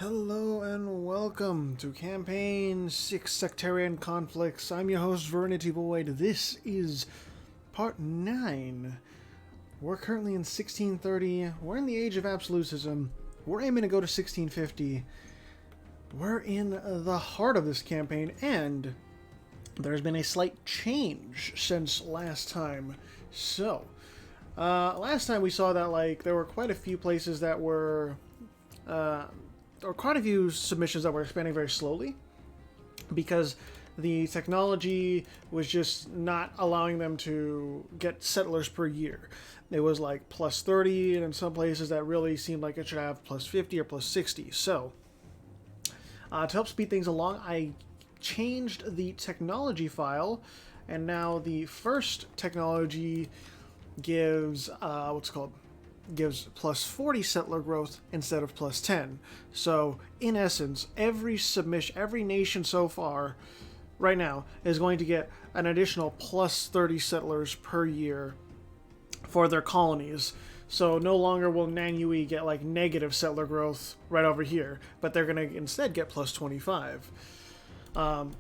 Hello and welcome to Campaign 6 Sectarian Conflicts. I'm your host, Vernity Void. This is Part 9. We're currently in 1630. We're in the Age of Absolutism. We're aiming to go to 1650. We're in the heart of this campaign, and there's been a slight change since last time. So, last time we saw that, there were quite a few places that were... or quite a few submissions that were expanding very slowly because the technology was just not allowing them to get settlers per year. It was like plus 30, and in some places that really seemed like it should have plus 50 or plus 60. So, to help speed things along, I changed the technology file, and now the first technology gives, gives plus 40 settler growth instead of plus 10. So, in essence, every submission, every nation so far, right now, is going to get an additional plus 30 settlers per year for their colonies. So, no longer will Nanyue get, negative settler growth right over here, but they're going to instead get plus 25.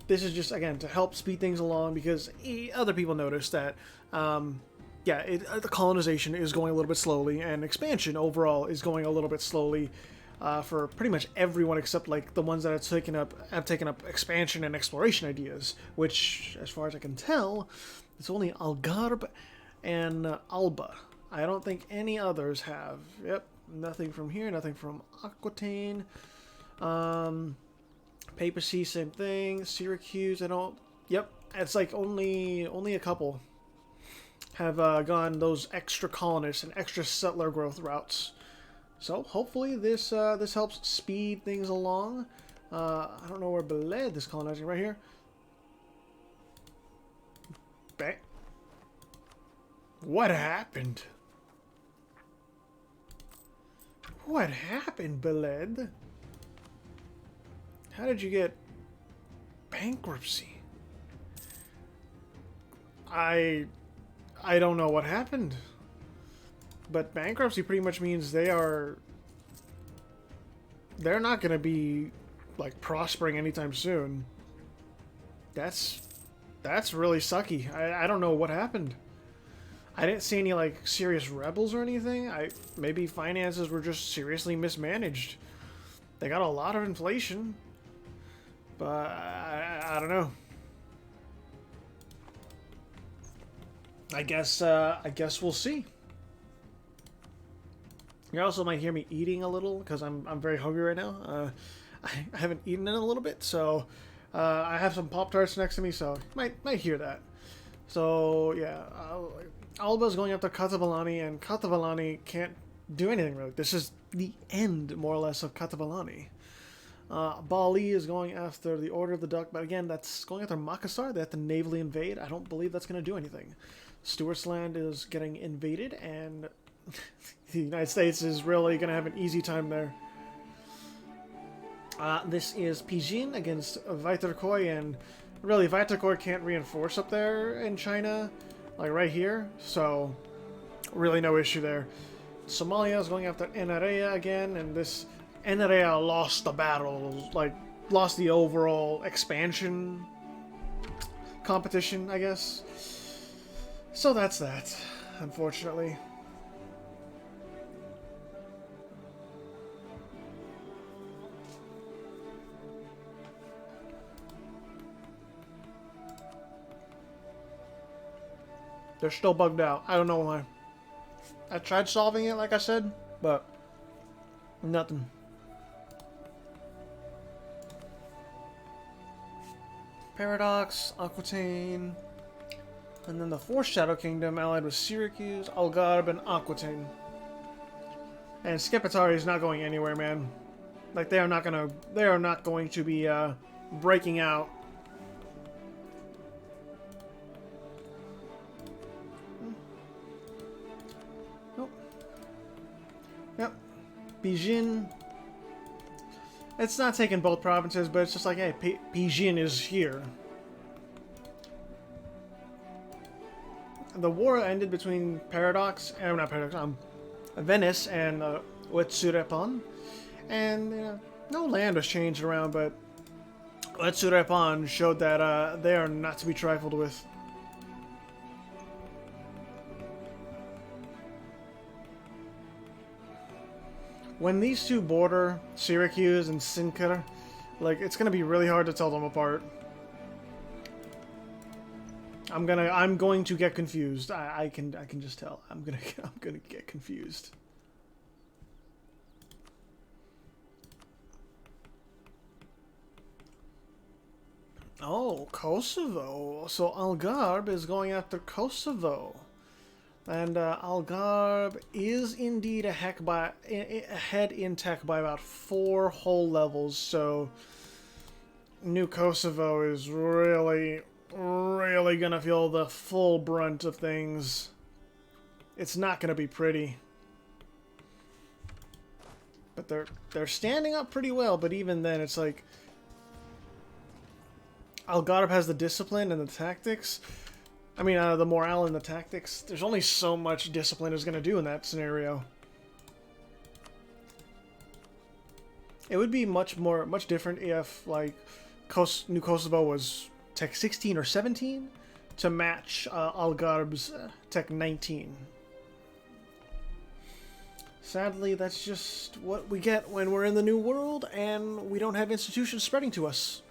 This is just, again, to help speed things along, because other people notice that, the colonization is going a little bit slowly, and expansion overall is going a little bit slowly for pretty much everyone except the ones that have taken up expansion and exploration ideas, which, as far as I can tell, it's only Algarve and Alba. I don't think any others have. Yep, nothing from here, nothing from Aquitaine. Papacy, same thing. Syracuse, I don't... Yep, it's only a couple have gone those extra colonists and extra settler growth routes. So hopefully this helps speed things along. I don't know where Beled is colonizing. Right here. Bang. What happened? What happened, Beled? How did you get bankruptcy? I don't know what happened. But bankruptcy pretty much means they're not going to be prospering anytime soon. That's really sucky. I don't know what happened. I didn't see any serious rebels or anything. Maybe finances were just seriously mismanaged. They got a lot of inflation. But I don't know. I guess we'll see. You also might hear me eating a little because I'm very hungry right now. I haven't eaten in a little bit, so I have some Pop-Tarts next to me, so you might hear that. So yeah, Alba's going after Katavalani, and Katavalani can't do anything really. This is the end, more or less, of Katavalani. Bali is going after the Order of the Duck, but again, that's going after Makassar. They have to navally invade. I don't believe that's going to do anything. Stuart's land is getting invaded, and the United States is really going to have an easy time there. This is Pijin against Vaitarkoi, and really, Vaitarkoi can't reinforce up there in China, right here, so really no issue there. Somalia is going after Enarea again, and this Enarea lost the battle, lost the overall expansion competition, I guess. So that's that, unfortunately. They're still bugged out. I don't know why. I tried solving it, like I said, but nothing. Paradox, Aquitaine, and then the fourth Shadow Kingdom allied with Syracuse, Algarve, and Aquitaine. And Skepetari is not going anywhere, man. They are not going to be breaking out. Nope. Yep. Bijin. It's not taking both provinces, but it's just hey, Bijin is here. The war ended between Venice and Wetsurepon, and No land was changed around, but Letsurepan showed that they are not to be trifled with. When these two border, Syracuse and Sincar, like, it's gonna be really hard to tell them apart. I'm going to get confused. I can just tell. I'm gonna get confused. Oh, Kosovo. So Algarve is going after Kosovo. And Algarve is indeed ahead in tech by about 4 whole levels, so New Kosovo is really gonna feel the full brunt of things. It's not gonna be pretty. But they're standing up pretty well, but even then it's like Algarve has the discipline and the tactics. I mean, the morale and the tactics. There's only so much discipline is going to do in that scenario. It would be much different if, like, New Kosovo was Tech 16 or 17 to match Algarve's Tech 19. Sadly, that's just what we get when we're in the New World and we don't have institutions spreading to us.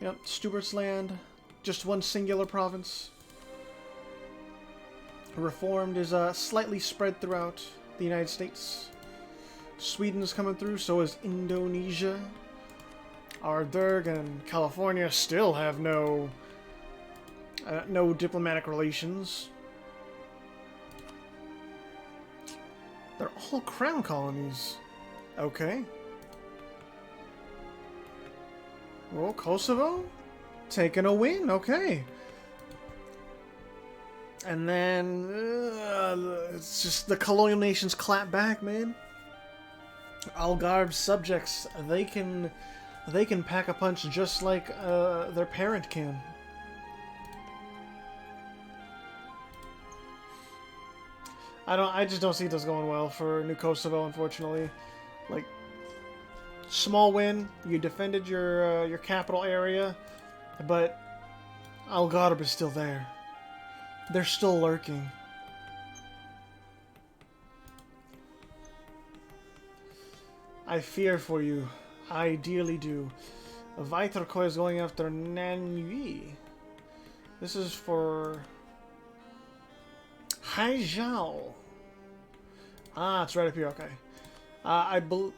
Yep, Stuart's land, just one singular province. Reformed is slightly spread throughout the United States. Sweden's coming through, so is Indonesia. Our Derg and California still have no diplomatic relations. They're all crown colonies. Okay. Oh, Kosovo? Taking a win, okay. And then, it's just the colonial nations clap back, man. Algarve subjects, they can pack a punch just like their parent can. I just don't see this going well for New Kosovo, unfortunately. Like, small win, you defended your capital area, but Algarve is still there. They're still lurking. I fear for you. I dearly do. Viterkoi is going after Nanui. This is for Haijiao. Ah, it's right up here, okay. I believe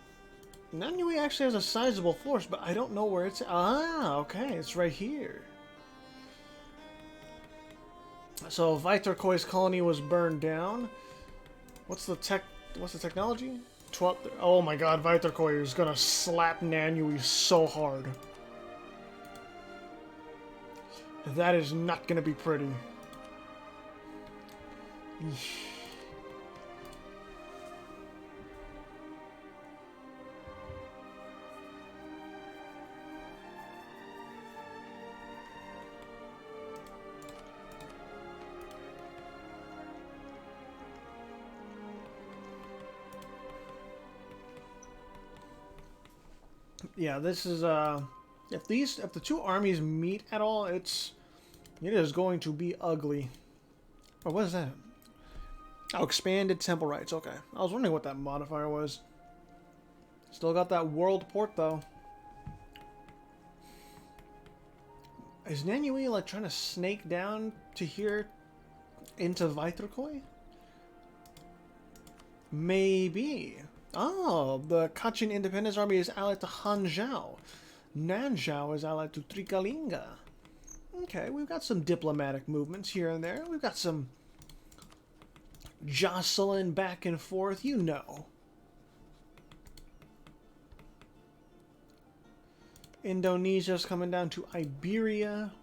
Nanui actually has a sizable force, but I don't know where it's... Ah, okay, it's right here. So Viterkoi's colony was burned down. What's the technology? 12... Oh my god, Viterkoi is gonna slap Nanui so hard. That is not gonna be pretty. Eesh. Yeah, this is if the two armies meet at all, it is going to be ugly. Or what is that? Oh, expanded temple rights. Okay, I was wondering what that modifier was. Still got that world port though. Is Nanui like trying to snake down to here into Viterkoi? Maybe. Oh, the Kachin Independence Army is allied to Hanzhao. Nanzhao is allied to Trikalinga. Okay, we've got some diplomatic movements here and there. We've got some jostling back and forth, you know. Indonesia's coming down to Iberia.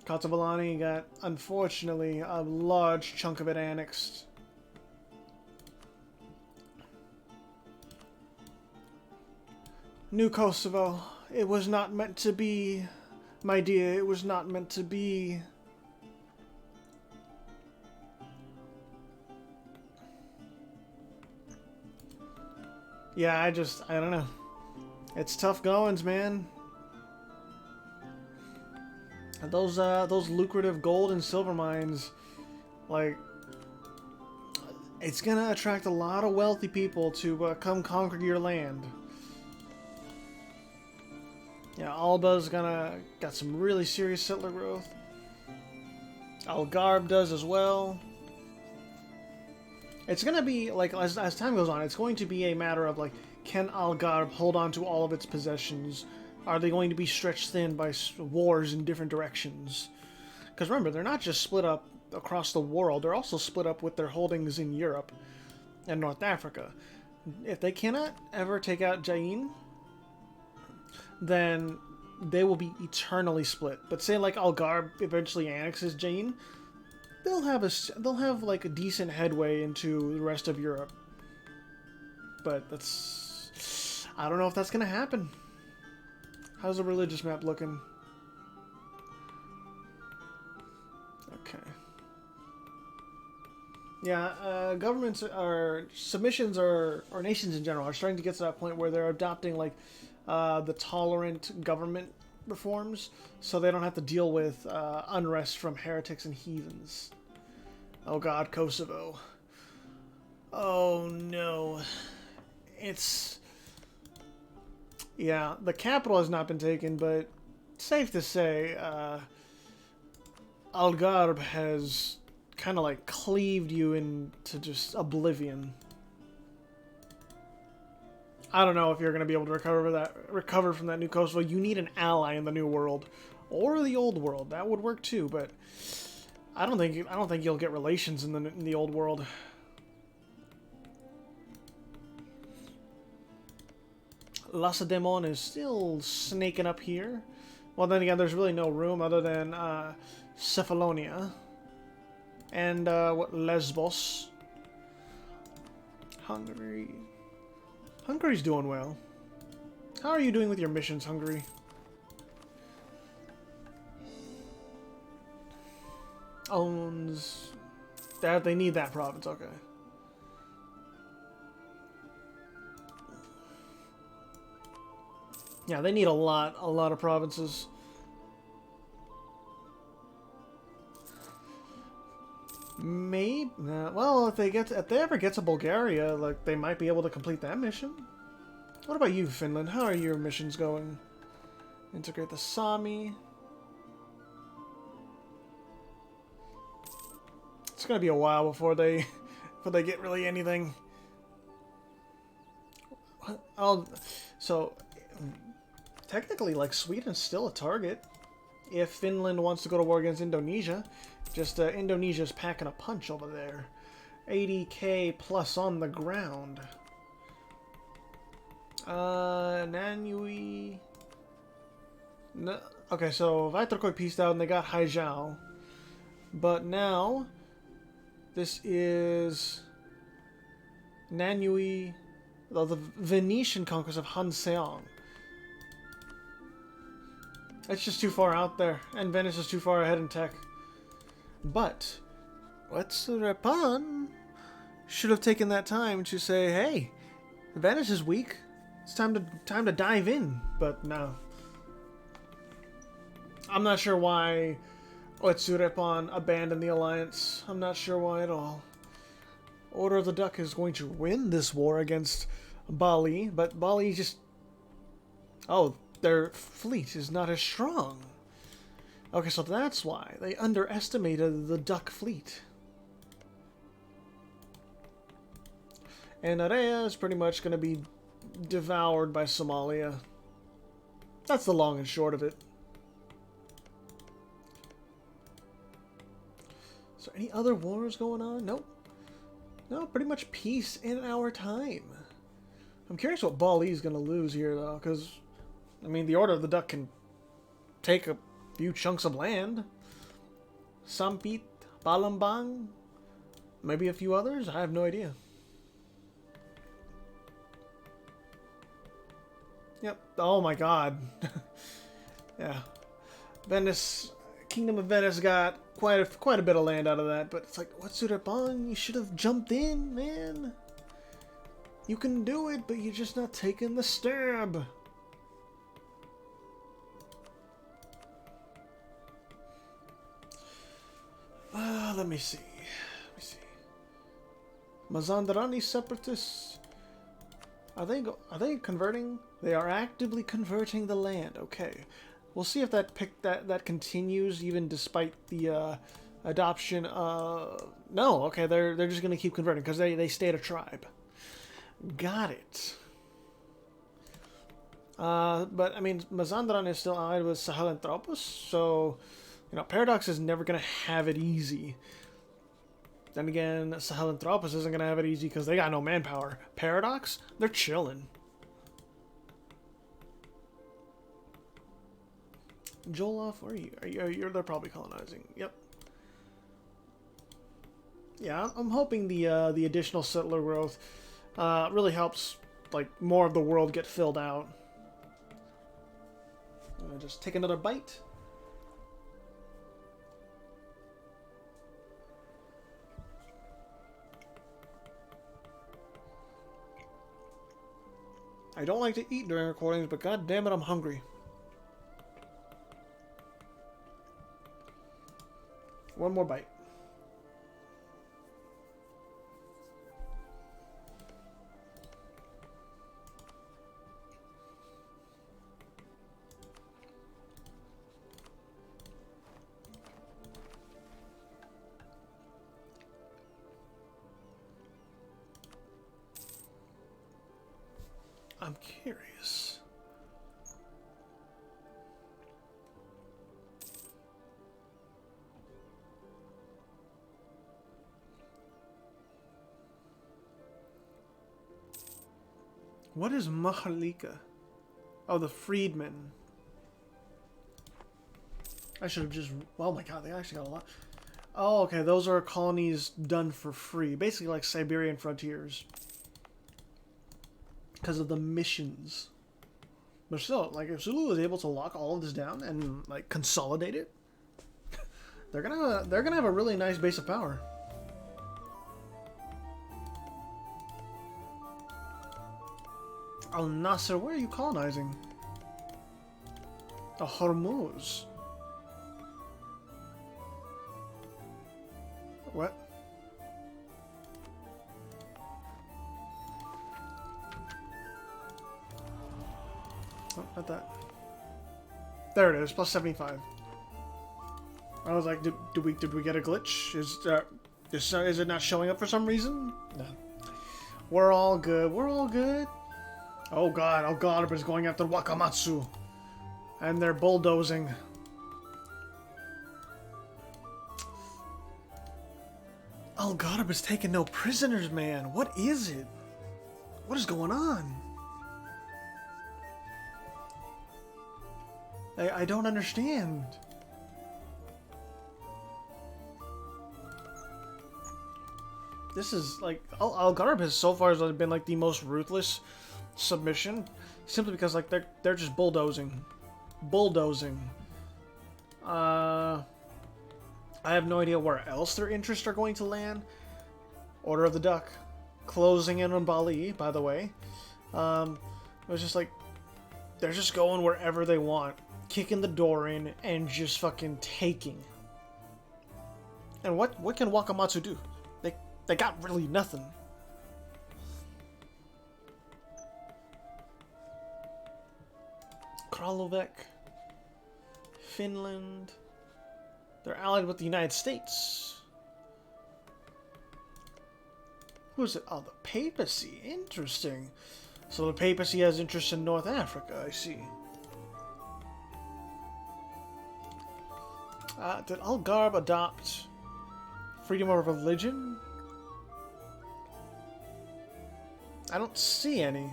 Katabalani got, unfortunately, a large chunk of it annexed. New Kosovo, it was not meant to be, my dear, it was not meant to be. Yeah, I don't know. It's tough goings, man. And those lucrative gold and silver mines, like, it's gonna attract a lot of wealthy people to come conquer your land. Yeah, Alba's got some really serious settler growth. Algarve does as well. It's gonna be like as time goes on, it's going to be a matter of like, can Algarve hold on to all of its possessions? Are they going to be stretched thin by wars in different directions? Because remember, they're not just split up across the world; they're also split up with their holdings in Europe and North Africa. If they cannot ever take out Jain, then they will be eternally split. But say like Algarve eventually annexes Jain, they'll have like a decent headway into the rest of Europe. But I don't know if that's gonna happen. How's the religious map looking? Okay. Yeah, governments submissions or nations in general are starting to get to that point where they're adopting like the tolerant government reforms, so they don't have to deal with unrest from heretics and heathens. Oh God, Kosovo. Oh no. Yeah, the capital has not been taken, but safe to say, Algarve has kind of like cleaved you into just oblivion. I don't know if you're going to be able to recover from that new Kosovo. You need an ally in the new world, or the old world. That would work too, but I don't think you'll get relations in the old world. Lacedaemon is still snaking up here. Well, then again, there's really no room other than Cephalonia and Lesbos. Hungary's doing well. How are you doing with your missions, Hungary? Owns that they need that province, okay. Yeah, they need a lot of provinces. Maybe, well, if they ever get to Bulgaria, like they might be able to complete that mission. What about you, Finland? How are your missions going? Integrate the Sami. It's gonna be a while before they get really anything. So technically, like, Sweden's still a target if Finland wants to go to war against Indonesia. Just Indonesia's packing a punch over there. 80k plus on the ground. Nanui. No, okay, so Vaitrakoy pieced out and they got Haijiao. But now, this is Nanui, the Venetian conquest of Hanseong. It's just too far out there, and Venice is too far ahead in tech. But Wetsurepan should have taken that time to say, "Hey, Venice is weak. It's time to dive in." But no, I'm not sure why Wetsurepan abandoned the alliance. I'm not sure why at all. Order of the Duck is going to win this war against Bali, but Bali just their fleet is not as strong. Okay, so that's why they underestimated the Duck fleet. And Area is pretty much going to be devoured by Somalia. That's the long and short of it. Is there any other wars going on? Nope. No, pretty much peace in our time. I'm curious what Bali's going to lose here, though, because, I mean, the Order of the Duck can take a few chunks of land. Sampit, Palembang, maybe a few others. I have no idea. Yep. Oh my God. Yeah. Venice, Kingdom of Venice got quite a bit of land out of that, but it's like, Wetsurepan, you should have jumped in, man. You can do it, but you're just not taking the stab. Let me see. Mazandarani separatists. Are they converting? They are actively converting the land. Okay. We'll see if that continues even despite the adoption. No, okay, they're just gonna keep converting because they stayed a tribe. Got it. But I mean, Mazandaran is still allied with Sahelanthropus, so you know, Paradox is never gonna have it easy. Then again, Sahelanthropus isn't gonna have it easy because they got no manpower. Paradox, they're chilling. Joloff, where are you? They're probably colonizing. Yep. Yeah, I'm hoping the additional settler growth really helps, like, more of the world get filled out. Just take another bite. I don't like to eat during recordings, but god damn it, I'm hungry. One more bite. I'm curious. What is Mahalika? Oh, the freedmen. I should have just... Oh my god, they actually got a lot. Oh, okay, those are colonies done for free. Basically like Siberian frontiers. Because of the missions. But still, like, if Zulu is able to lock all of this down and, like, consolidate it, they're gonna have a really nice base of power. Al Nasser, where are you colonizing? The Hormuz. What? Oh, not that. There it is, plus 75. I was like, did we get a glitch? Is it not showing up for some reason? No. We're all good. We're all good. Oh god, Al-Gharb is going after Wakamatsu. And they're bulldozing. Al-Gharb is taking no prisoners, man. What is it? What is going on? I don't understand. This is like Al-Gharb has so far been like the most ruthless submission, simply because like they're just bulldozing. I have no idea where else their interests are going to land. Order of the Duck closing in on Bali, by the way. It was just like they're just going wherever they want, kicking the door in and just fucking taking. And what can Wakamatsu do? They got really nothing. Kralovec, Finland. They're allied with the United States. Who's it? Oh, the papacy. Interesting. So the papacy has interest in North Africa, I see. Did Al-Gharb adopt freedom of religion? I don't see any.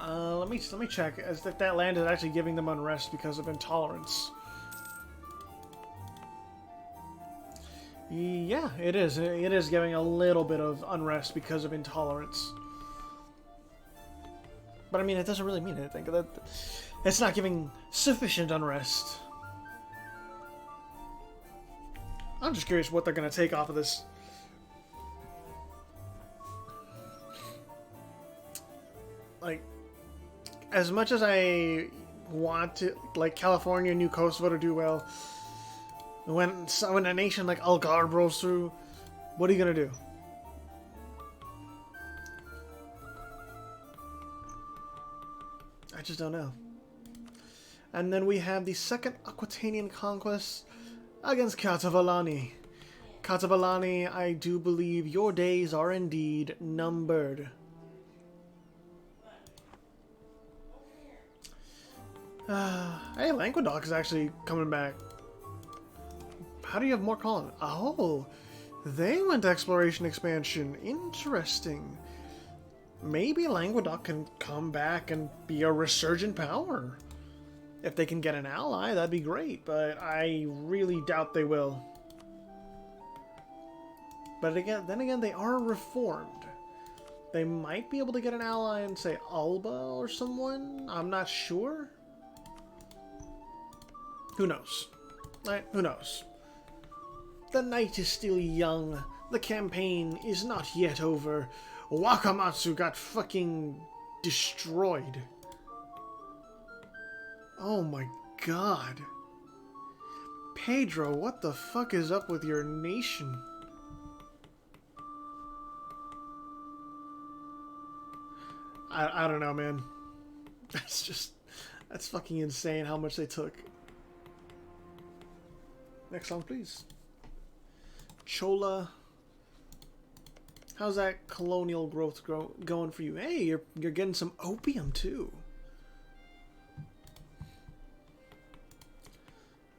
Let me check. As that land is actually giving them unrest because of intolerance. Yeah, it is. It is giving a little bit of unrest because of intolerance. But I mean, it doesn't really mean anything. It's not giving sufficient unrest. I'm just curious what they're going to take off of this. like, as much as I want to, like, California, New Kosovo to do well, when a nation like Algarve rolls through, what are you gonna do? I just don't know. And then we have the second Aquitanian conquest against Katavalani. Katavalani, I do believe your days are indeed numbered. Hey, Languedoc is actually coming back. How do you have more colonies? Oh, they went exploration expansion. Interesting. Maybe Languedoc can come back and be a resurgent power. If they can get an ally, that'd be great, but I really doubt they will. But again, then again, they are reformed. They might be able to get an ally in, say, Alba or someone. I'm not sure. Who knows? Who knows? The night is still young. The campaign is not yet over. Wakamatsu got fucking destroyed. Oh my god. Pedro, what the fuck is up with your nation? I don't know, man. That's fucking insane how much they took. Next song, please. Chola. How's that colonial growth going for you? Hey, you're getting some opium too.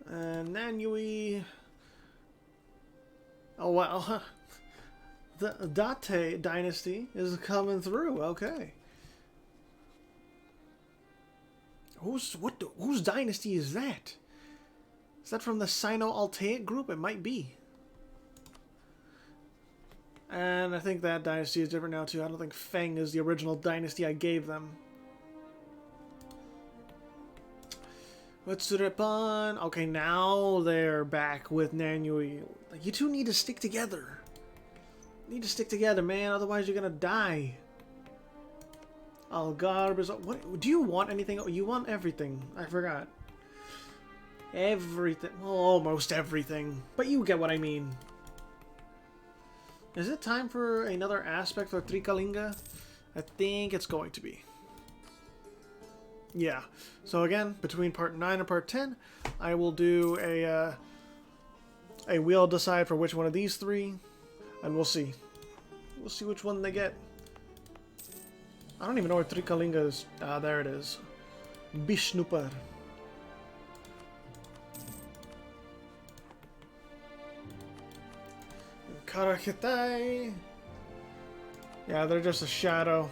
And Nanyui. Oh wow, the Date dynasty is coming through. Okay. Whose dynasty is that? Is that from the Sino-Altaic group? It might be. And I think that dynasty is different now too. I don't think Feng is the original dynasty I gave them. Wetsurepan. Okay, now they're back with Nanyui. Like, you two need to stick together. Need to stick together, man. Otherwise, you're gonna die. Algarve is... What? Do you want anything? Oh, you want everything. I forgot. Everything. Well, almost everything. But you get what I mean. Is it time for another aspect for Trikalinga? I think it's going to be. Yeah. So again, between part 9 and part 10, I will do a we'll decide for which one of these three, and we'll see. We'll see which one they get. I don't even know where Trikalinga is. Ah, there it is. Bishnupar. Karakitai. Yeah, they're just a shadow.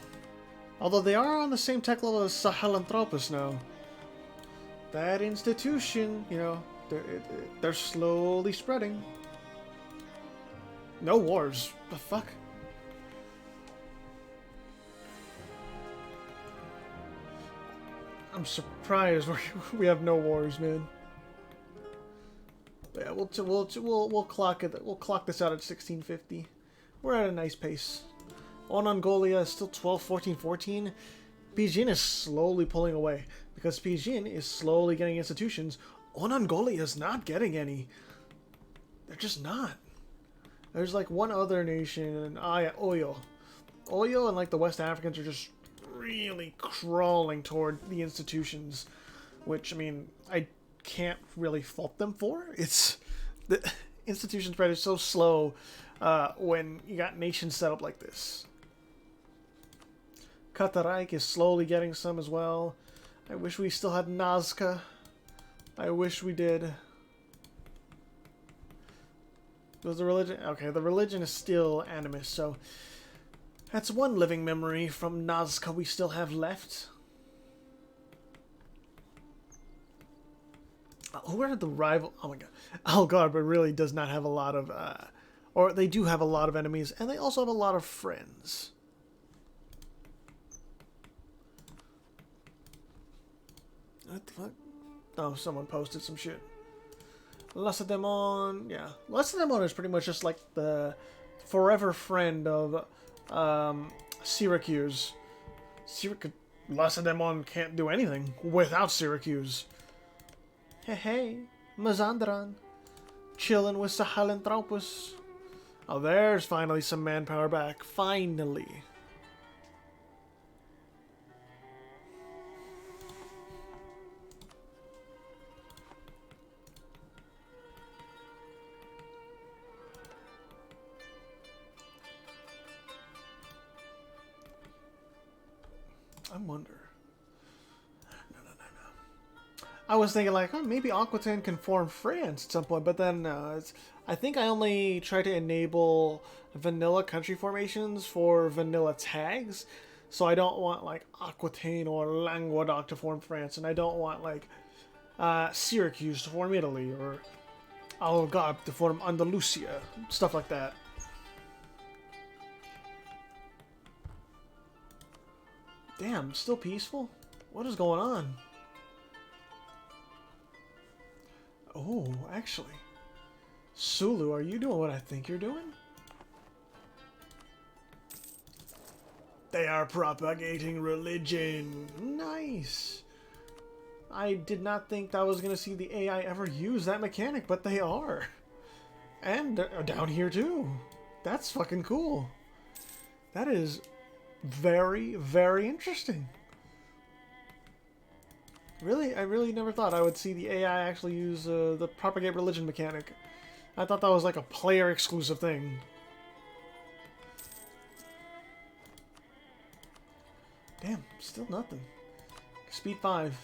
Although they are on the same tech level as Sahelanthropus now. That institution, you know, they're slowly spreading. No wars. The fuck? I'm surprised we have no wars, man. But yeah, we'll clock it. We'll clock this out at 1650. We're at a nice pace. On Mongolia is still 12, 14, 14. Pijin is slowly pulling away because Pijin is slowly getting institutions. On Mongolia is not getting any. They're just not. There's like one other nation, and yeah, Oyo. Oyo and like the West Africans are just really crawling toward the institutions, which I mean I can't really fault them for. It's the institution spread is so slow when you got nations set up like this. Katareich is slowly getting some as well. I wish we still had Nazca. I wish we did. Was the religion? Okay, the religion is still animist, so that's one living memory from Nazca we still have left. Who are the rival? Oh my god. Algarve really does not have a lot of, or they do have a lot of enemies, and they also have a lot of friends. What the fuck? Oh, someone posted some shit. Lacedaemon, yeah. Lacedaemon is pretty much just like the forever friend of Syracuse. Lacedaemon can't do anything without Syracuse. Hey, Mazandran. Chillin' with Sahalanthropus. Oh, there's finally some manpower back. Finally. I wonder. No. I was thinking like, oh, maybe Aquitaine can form France at some point, but then I think I only try to enable vanilla country formations for vanilla tags, so I don't want like Aquitaine or Languedoc to form France, and I don't want like Syracuse to form Italy, or Algarve to form Andalusia, stuff like that. Damn, still peaceful? What is going on? Oh, actually. Sulu, are you doing what I think you're doing? They are propagating religion. Nice. I did not think I was going to see the AI ever use that mechanic, but they are. And they're down here too. That's fucking cool. That is very, very interesting. Really, I really never thought I would see the AI actually use the propagate religion mechanic. I thought that was like a player exclusive thing. Damn, still nothing. Speed 5.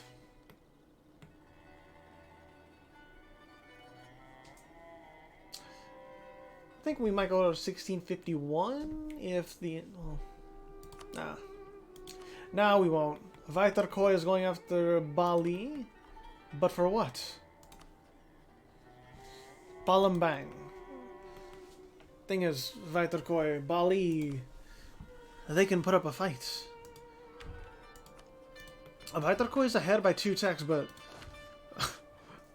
I think we might go to 1651 if the... Oh, nah. Nah, we won't. Vaitarkoi is going after Bali, but for what? Palembang. Thing is, Vaitarkoi, Bali, they can put up a fight. Vaitarkoi is ahead by 2 techs, but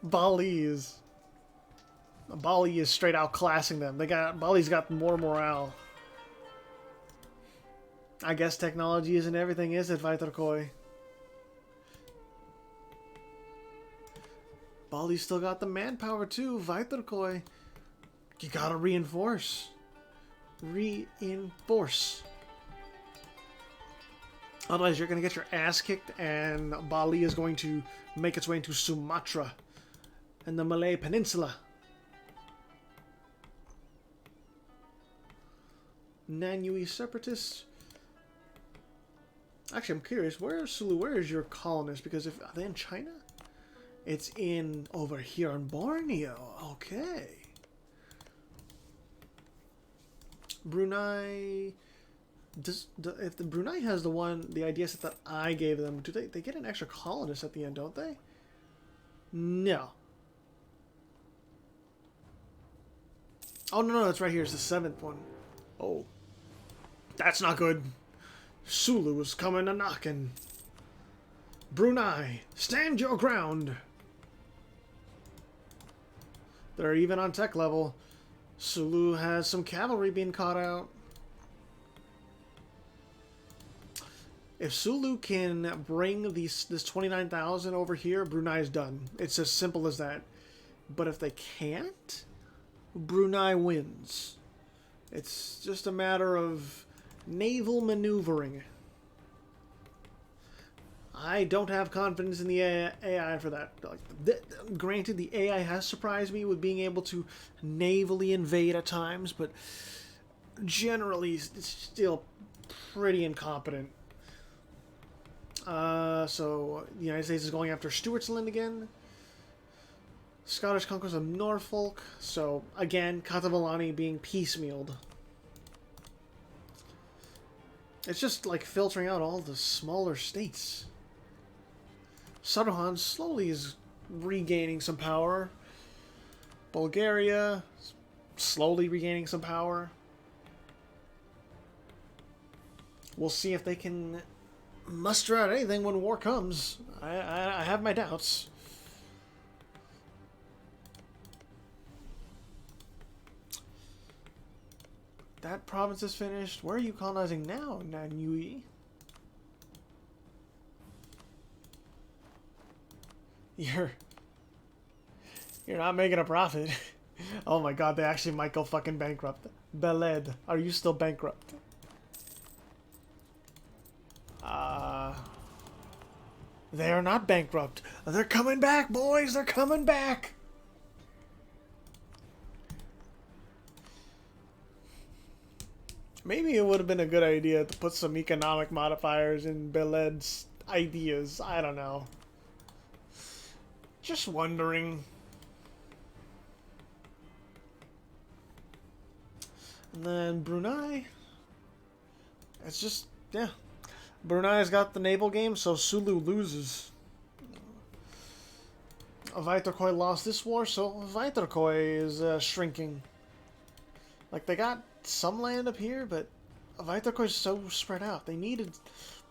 Bali is straight out classing them. Bali's got more morale. I guess technology isn't everything, is it, Vaitarkoi? Bali's still got the manpower too, Vaitarkoi. You gotta reinforce. Reinforce. Otherwise you're gonna get your ass kicked and Bali is going to make its way into Sumatra and the Malay Peninsula. Nanyue separatists. Actually, I'm curious. Where is Sulu? Where is your colonist? Because if are they in China? It's in over here on Borneo. Okay. Brunei. If the Brunei has the idea set that I gave them, do they get an extra colonist at the end? Don't they? No. Oh no, it's right here. It's the 7th one. Oh, that's not good. Sulu is coming a knocking. Brunei, stand your ground. They're even on tech level. Sulu has some cavalry being caught out. If Sulu can bring this 29,000 over here, Brunei is done. It's as simple as that. But if they can't, Brunei wins. It's just a matter of naval maneuvering. I don't have confidence in the AI for that. Granted, the AI has surprised me with being able to navally invade at times, but generally it's still pretty incompetent. So the United States is going after Stuartsland again. Scottish conquest of Norfolk. So again, Katavalani being piecemealed. It's just like filtering out all the smaller states. Saruhan slowly is regaining some power. Bulgaria slowly regaining some power. We'll see if they can muster out anything when war comes. I have my doubts. That province is finished. Where are you colonizing now, Nanyue? You're not making a profit. Oh my god, they actually might go fucking bankrupt. Beled, are you still bankrupt? They are not bankrupt. They're coming back, boys. They're coming back. Maybe it would have been a good idea to put some economic modifiers in Beled's ideas. I don't know. Just wondering. And then Brunei. It's just, yeah. Brunei's got the naval game, so Sulu loses. Vaitarkoi lost this war, so Vaitarkoi is shrinking. Like, they got some land up here, but Vaitarkoi's so spread out. They need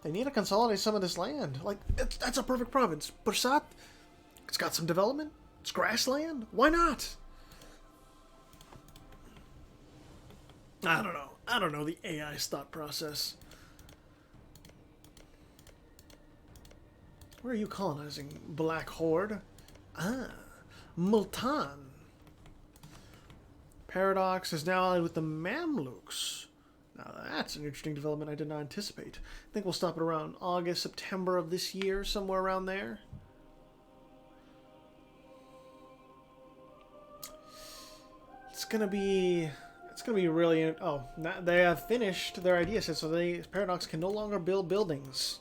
to consolidate some of this land. Like, that's a perfect province. Bursat, it's got some development. It's grassland. Why not? I don't know. I don't know the AI's thought process. Where are you colonizing? Black Horde? Ah, Multan. Paradox is now allied with the Mamluks. Now that's an interesting development I did not anticipate. I think we'll stop at around August, September of this year, somewhere around there. It's gonna be really. Oh, they have finished their idea set, so Paradox can no longer build buildings.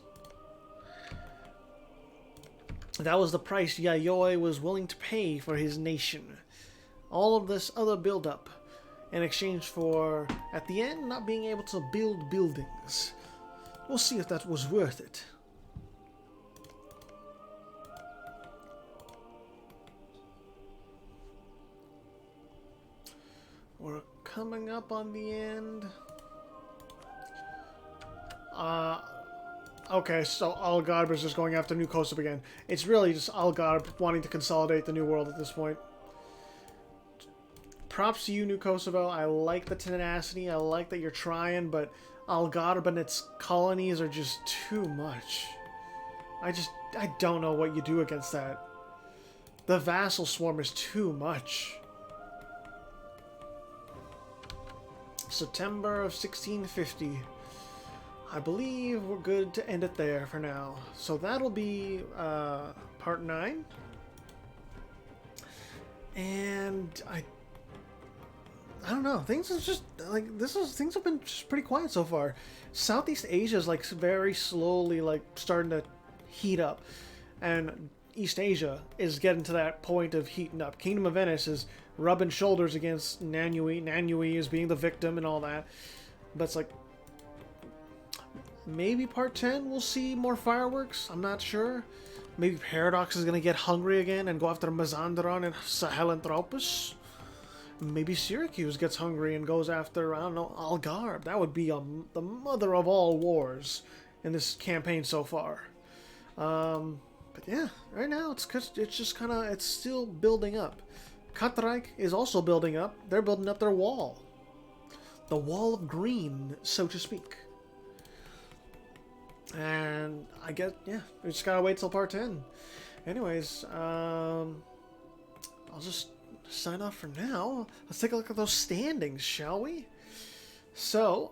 That was the price Yayoi was willing to pay for his nation. All of this other build-up in exchange for, at the end, not being able to build buildings. We'll see if that was worth it. We're coming up on the end. Okay, so Algarve is just going after New Kosovo again. It's really just Algarve wanting to consolidate the New World at this point. Props to you, New Kosovo. I like the tenacity. I like that you're trying, but Algarve and its colonies are just too much. I don't know what you do against that. The vassal swarm is too much. September of 1650. I believe we're good to end it there for now. So that'll be part 9. And I don't know. Things is just like things have been just pretty quiet so far. Southeast Asia is like very slowly like starting to heat up, and East Asia is getting to that point of heating up. Kingdom of Venice is rubbing shoulders against Nanyue. Nanyue is being the victim and all that. But it's like, maybe part 10 we'll see more fireworks. I'm not sure. Maybe Paradox is going to get hungry again and go after Mazandaran and Sahelanthropus. Maybe Syracuse gets hungry and goes after, I don't know, Algarve. That would be the mother of all wars in this campaign so far. But yeah, right now it's just kind of, it's still building up. Katreich is also building up. They're building up their wall. The wall of green, so to speak. And I guess, yeah, we just gotta wait till part 10. Anyways, I'll just sign off for now. Let's take a look at those standings, shall we? So,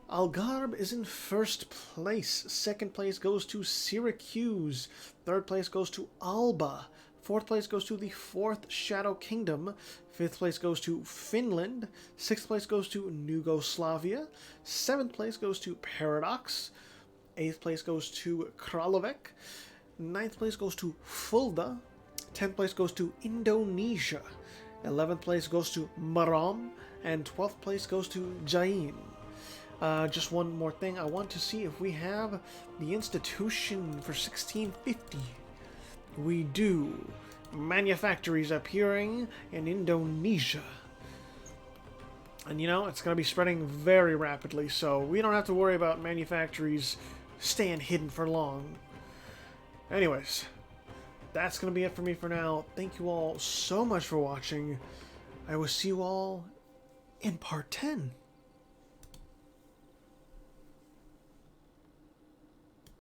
Algarve is in first place. Second place goes to Syracuse. Third place goes to Alba. Fourth place goes to the Fourth Shadow Kingdom. Fifth place goes to Finland. Sixth place goes to Yugoslavia. Seventh place goes to Paradox. Eighth place goes to Kralovec. Ninth place goes to Fulda. 10th place goes to Indonesia. 11th place goes to Maram. And 12th place goes to Jain. Just one more thing. I want to see if we have the institution for 1650. We do. Manufactories appearing in Indonesia. And you know, it's going to be spreading very rapidly, so we don't have to worry about manufactories staying hidden for long. Anyways, that's going to be it for me for now. Thank you all so much for watching. I will see you all in part 10.